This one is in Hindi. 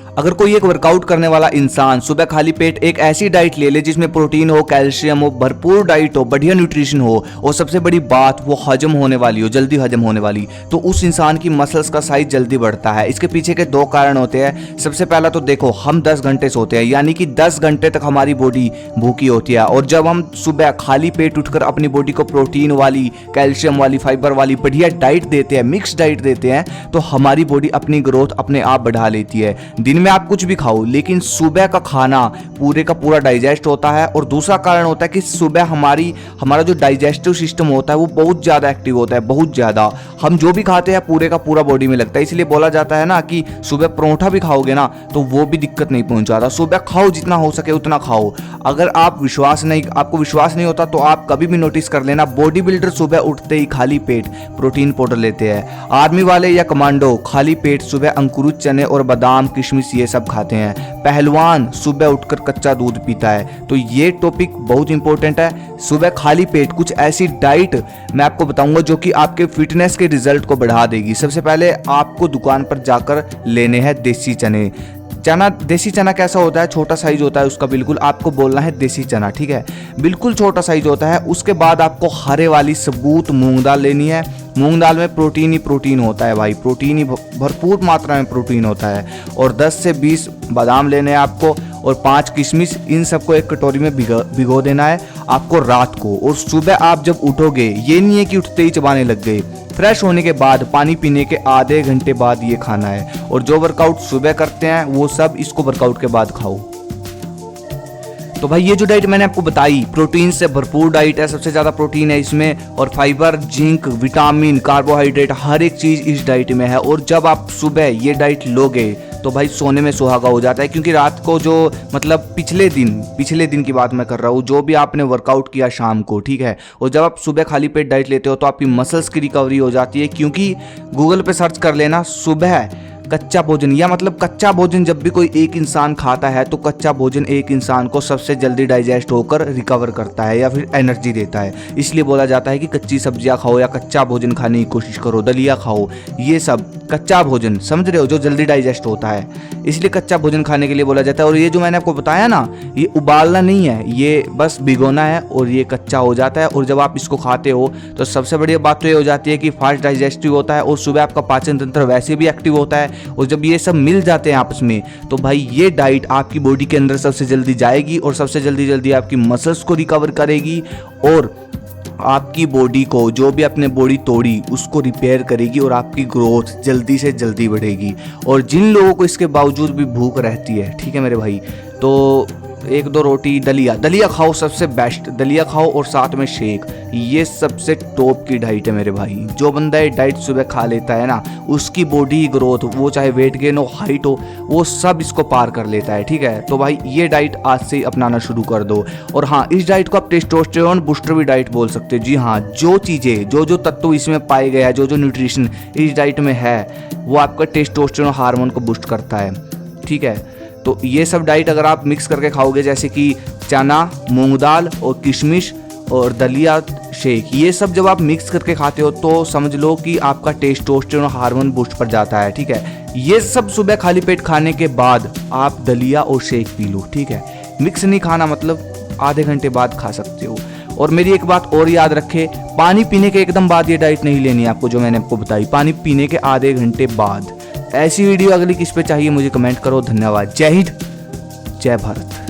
अगर कोई एक वर्कआउट करने वाला इंसान सुबह खाली पेट एक ऐसी डाइट ले ले जिसमें प्रोटीन हो, कैल्शियम हो, भरपूर डाइट हो, बढ़िया न्यूट्रिशन हो और सबसे बड़ी बात वो हजम होने वाली हो, जल्दी हजम होने वाली, तो उस इंसान की मसल्स का साइज जल्दी बढ़ता है। इसके पीछे के दो कारण होते हैं। सबसे पहला तो देखो, हम 10 घंटे सोते हैं, यानी कि 10 घंटे तक हमारी बॉडी भूखी होती है, और जब हम सुबह खाली पेट उठकर अपनी बॉडी को प्रोटीन वाली, कैल्शियम वाली, फाइबर वाली बढ़िया डाइट देते हैं, मिक्स डाइट देते हैं, तो हमारी बॉडी अपनी ग्रोथ अपने आप बढ़ा लेती है। दिन में आप कुछ भी खाओ लेकिन सुबह का खाना पूरे का पूरा डाइजेस्ट होता है। और दूसरा कारण होता है कि सुबह हमारा जो डाइजेस्टिव सिस्टम होता है वो बहुत ज़्यादा एक्टिव होता है, बहुत ज़्यादा। हम जो भी खाते हैं पूरे का पूरा बॉडी में लगता है। इसलिए बोला जाता है ना कि सुबह परोठा भी खाओगे ना तो वो भी दिक्कत नहीं पहुंचाता। सुबह खाओ, जितना हो सके उतना खाओ। अगर आपको विश्वास नहीं होता तो आप कभी भी नोटिस कर लेना, बॉडी बिल्डर सुबह उठते ही खाली पेट प्रोटीन पाउडर लेते हैं। आर्मी वाले या कमांडो खाली पेट सुबह अंकुरित चने और बादाम, किशमिश ये सब खाते हैं। पहलवान सुबह उठकर कच्चा दूध पीता है। तो ये टॉपिक बहुत इंपॉर्टेंट है। सुबह खाली पेट कुछ ऐसी डाइट मैं आपको बताऊंगा जो कि आपके फिटनेस के रिजल्ट को बढ़ा देगी। सबसे पहले आपको दुकान पर जाकर लेने हैं देसी चने। देसी चना कैसा होता है? छोटा साइज होता है उसका, बिल्कुल आपको बोलना है देसी चना, ठीक है, बिल्कुल छोटा साइज होता है। उसके बाद आपको हरे वाली सबूत मूंग दाल लेनी है। मूंग दाल में प्रोटीन ही प्रोटीन होता है भाई, प्रोटीन ही भरपूर मात्रा में प्रोटीन होता है। और 10 से 20 बादाम लेने हैं आपको, और 5 किशमिश। इन सबको एक कटोरी में भिगो देना है आपको रात को। और सुबह आप जब उठोगे, ये नहीं है कि उठते ही चबाने लग गए, फ्रेश होने के बाद पानी पीने के आधे घंटे बाद ये खाना है। और जो वर्कआउट सुबह करते हैं वो सब इसको वर्कआउट के बाद खाओ। तो भाई ये जो डाइट मैंने आपको बताई प्रोटीन से भरपूर डाइट है, सबसे ज़्यादा प्रोटीन है इसमें, और फाइबर, जिंक, विटामिन, कार्बोहाइड्रेट हर एक चीज़ इस डाइट में है। और जब आप सुबह ये डाइट लोगे तो भाई सोने में सुहागा हो जाता है। क्योंकि रात को जो मतलब पिछले दिन की बात मैं कर रहा हूँ, जो भी आपने वर्कआउट किया शाम को, ठीक है, और जब आप सुबह खाली पेट डाइट लेते हो तो आपकी मसल्स की रिकवरी हो जाती है। क्योंकि गूगल पे सर्च कर लेना सुबह कच्चा भोजन, या मतलब कच्चा भोजन जब भी कोई एक इंसान खाता है तो कच्चा भोजन एक इंसान को सबसे जल्दी डाइजेस्ट होकर रिकवर करता है या फिर एनर्जी देता है। इसलिए बोला जाता है कि कच्ची सब्जियां खाओ या कच्चा भोजन खाने की कोशिश करो, दलिया खाओ, ये सब कच्चा भोजन, समझ रहे हो, जो जल्दी डाइजेस्ट होता है, इसलिए कच्चा भोजन खाने के लिए बोला जाता है। और ये जो मैंने आपको बताया ना, ये उबालना नहीं है, ये बस भिगोना है और ये कच्चा हो जाता है। और जब आप इसको खाते हो तो सबसे बढ़िया बात तो ये हो जाती है कि फास्ट डाइजेस्टिव होता है और सुबह आपका पाचन तंत्र वैसे भी एक्टिव होता है। और जब ये सब मिल जाते हैं आपस में तो भाई ये डाइट आपकी बॉडी के अंदर सबसे जल्दी जाएगी और सबसे जल्दी आपकी मसल्स को रिकवर करेगी और आपकी बॉडी को, जो भी अपने बॉडी तोड़ी उसको रिपेयर करेगी और आपकी ग्रोथ जल्दी से जल्दी बढ़ेगी। और जिन लोगों को इसके बावजूद भी भूख रहती है, ठीक है मेरे भाई, तो 1-2 रोटी, दलिया खाओ, सबसे बेस्ट दलिया खाओ और साथ में शेक, ये सबसे टॉप की डाइट है मेरे भाई। जो बंदा ये डाइट सुबह खा लेता है ना, उसकी बॉडी ग्रोथ, वो चाहे वेट गेन हो, हाइट हो, वो सब इसको पार कर लेता है, ठीक है। तो भाई ये डाइट आज से ही अपनाना शुरू कर दो। और हाँ, इस डाइट को आप टेस्टोस्टेरोन बूस्टर भी डाइट बोल सकते हो। जी हाँ, जो चीज़ें, जो तत्व इसमें पाए गए हैं, जो न्यूट्रिशन इस डाइट में है, वो आपका टेस्टोस्टेरोन हार्मोन को बूस्ट करता है, ठीक है। तो ये सब डाइट अगर आप मिक्स करके खाओगे, जैसे कि चना, मूंग दाल और किशमिश और दलिया, शेक, ये सब जब आप मिक्स करके खाते हो तो समझ लो कि आपका टेस्टोस्टेरोन हार्मोन बूस्ट पर जाता है, ठीक है। ये सब सुबह खाली पेट खाने के बाद आप दलिया और शेक पी लो, ठीक है। मिक्स नहीं खाना, मतलब आधे घंटे बाद खा सकते हो। और मेरी एक बात और याद रखे, पानी पीने के एकदम बाद ये डाइट नहीं लेनी है आपको, जो मैंने आपको बताई, पानी पीने के आधे घंटे बाद। ऐसी वीडियो अगली किस पे चाहिए मुझे कमेंट करो। धन्यवाद। जय हिंद, जय भारत।